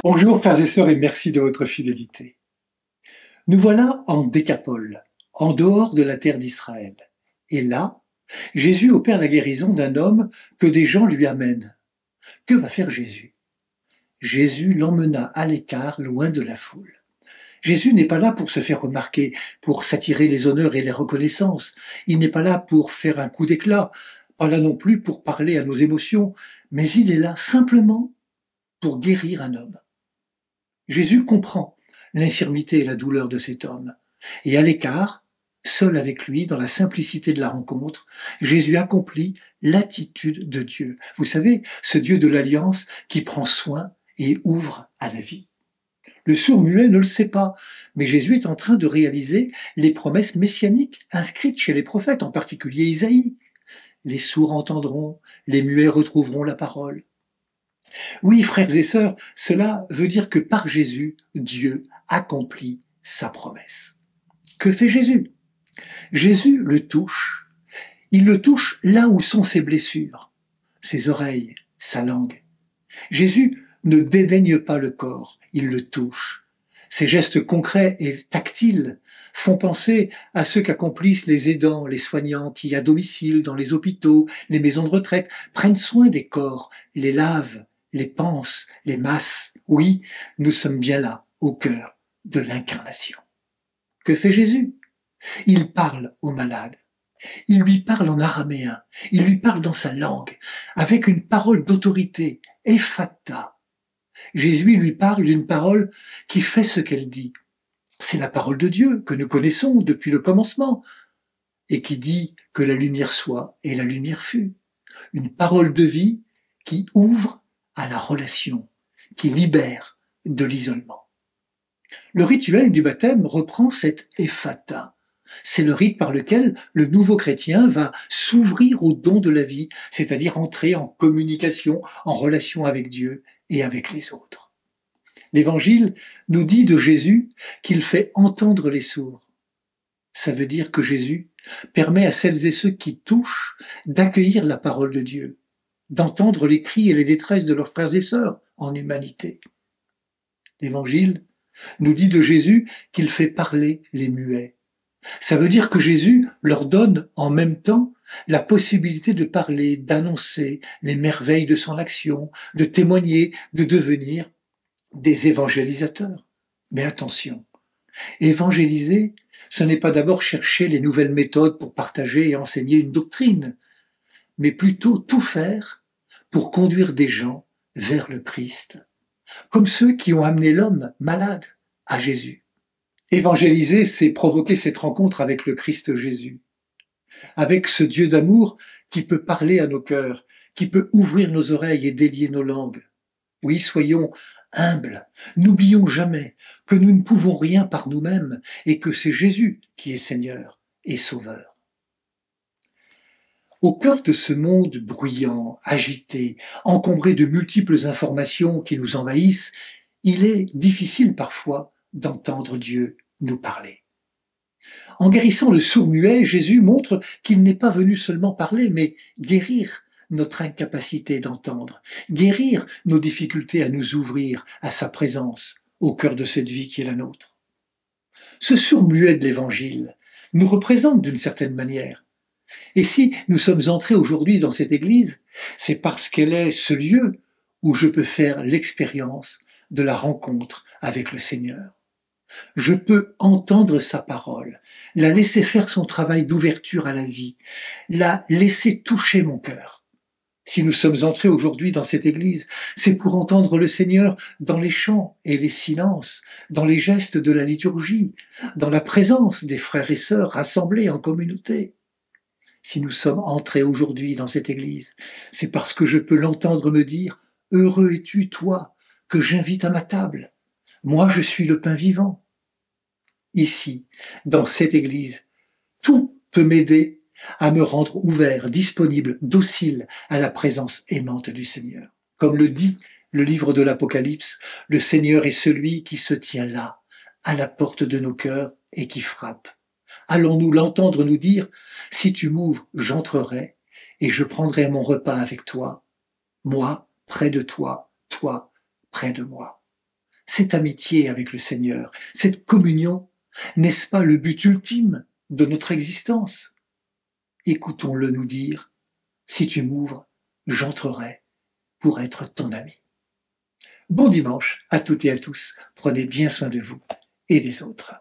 Bonjour frères et sœurs et merci de votre fidélité. Nous voilà en Décapole, en dehors de la terre d'Israël. Et là, Jésus opère la guérison d'un homme que des gens lui amènent. Que va faire Jésus? Jésus l'emmena à l'écart, loin de la foule. Jésus n'est pas là pour se faire remarquer, pour s'attirer les honneurs et les reconnaissances. Il n'est pas là pour faire un coup d'éclat, pas là non plus pour parler à nos émotions, mais il est là simplement pour guérir un homme. Jésus comprend l'infirmité et la douleur de cet homme. Et à l'écart, seul avec lui, dans la simplicité de la rencontre, Jésus accomplit l'attitude de Dieu. Vous savez, ce Dieu de l'alliance qui prend soin et ouvre à la vie. Le sourd-muet ne le sait pas, mais Jésus est en train de réaliser les promesses messianiques inscrites chez les prophètes, en particulier Isaïe. Les sourds entendront, les muets retrouveront la parole. Oui, frères et sœurs, cela veut dire que par Jésus, Dieu accomplit sa promesse. Que fait Jésus? Jésus le touche. Il le touche là où sont ses blessures, ses oreilles, sa langue. Jésus ne dédaigne pas le corps, il le touche. Ces gestes concrets et tactiles font penser à ceux qu'accomplissent les aidants, les soignants qui, à domicile, dans les hôpitaux, les maisons de retraite, prennent soin des corps, les lavent, les pansent, les massent. Oui, nous sommes bien là, au cœur de l'incarnation. Que fait Jésus? Il parle au malade. Il lui parle en araméen. Il lui parle dans sa langue, avec une parole d'autorité, ephata. Jésus lui parle d'une parole qui fait ce qu'elle dit. C'est la parole de Dieu que nous connaissons depuis le commencement et qui dit que la lumière soit et la lumière fut. Une parole de vie qui ouvre à la relation, qui libère de l'isolement. Le rituel du baptême reprend cette ephata. C'est le rite par lequel le nouveau chrétien va s'ouvrir au don de la vie, c'est-à-dire entrer en communication, en relation avec Dieu et avec les autres. L'Évangile nous dit de Jésus qu'il fait entendre les sourds. Ça veut dire que Jésus permet à celles et ceux qui touchent d'accueillir la parole de Dieu, d'entendre les cris et les détresses de leurs frères et sœurs en humanité. L'Évangile nous dit de Jésus qu'il fait parler les muets. Ça veut dire que Jésus leur donne en même temps la possibilité de parler, d'annoncer les merveilles de son action, de témoigner, de devenir des évangélisateurs. Mais attention, évangéliser, ce n'est pas d'abord chercher les nouvelles méthodes pour partager et enseigner une doctrine, mais plutôt tout faire pour conduire des gens vers le Christ, comme ceux qui ont amené l'homme malade à Jésus. Évangéliser, c'est provoquer cette rencontre avec le Christ Jésus, avec ce Dieu d'amour qui peut parler à nos cœurs, qui peut ouvrir nos oreilles et délier nos langues. Oui, soyons humbles, n'oublions jamais que nous ne pouvons rien par nous-mêmes et que c'est Jésus qui est Seigneur et Sauveur. Au cœur de ce monde bruyant, agité, encombré de multiples informations qui nous envahissent, il est difficile parfois d'entendre Dieu nous parler. En guérissant le sourd-muet, Jésus montre qu'il n'est pas venu seulement parler, mais guérir notre incapacité d'entendre, guérir nos difficultés à nous ouvrir à sa présence au cœur de cette vie qui est la nôtre. Ce sourd-muet de l'Évangile nous représente d'une certaine manière. Et si nous sommes entrés aujourd'hui dans cette église, c'est parce qu'elle est ce lieu où je peux faire l'expérience de la rencontre avec le Seigneur. Je peux entendre sa parole, la laisser faire son travail d'ouverture à la vie, la laisser toucher mon cœur. Si nous sommes entrés aujourd'hui dans cette église, c'est pour entendre le Seigneur dans les chants et les silences, dans les gestes de la liturgie, dans la présence des frères et sœurs rassemblés en communauté. Si nous sommes entrés aujourd'hui dans cette église, c'est parce que je peux l'entendre me dire « Heureux es-tu, toi, que j'invite à ma table. Moi, je suis le pain vivant. » Ici, dans cette église, tout peut m'aider à me rendre ouvert, disponible, docile à la présence aimante du Seigneur. Comme le dit le livre de l'Apocalypse, le Seigneur est celui qui se tient là, à la porte de nos cœurs et qui frappe. Allons-nous l'entendre nous dire « Si tu m'ouvres, j'entrerai et je prendrai mon repas avec toi, moi près de toi, toi près de moi. » Cette amitié avec le Seigneur, cette communion, n'est-ce pas le but ultime de notre existence? Écoutons-le nous dire, si tu m'ouvres, j'entrerai pour être ton ami. Bon dimanche à toutes et à tous. Prenez bien soin de vous et des autres.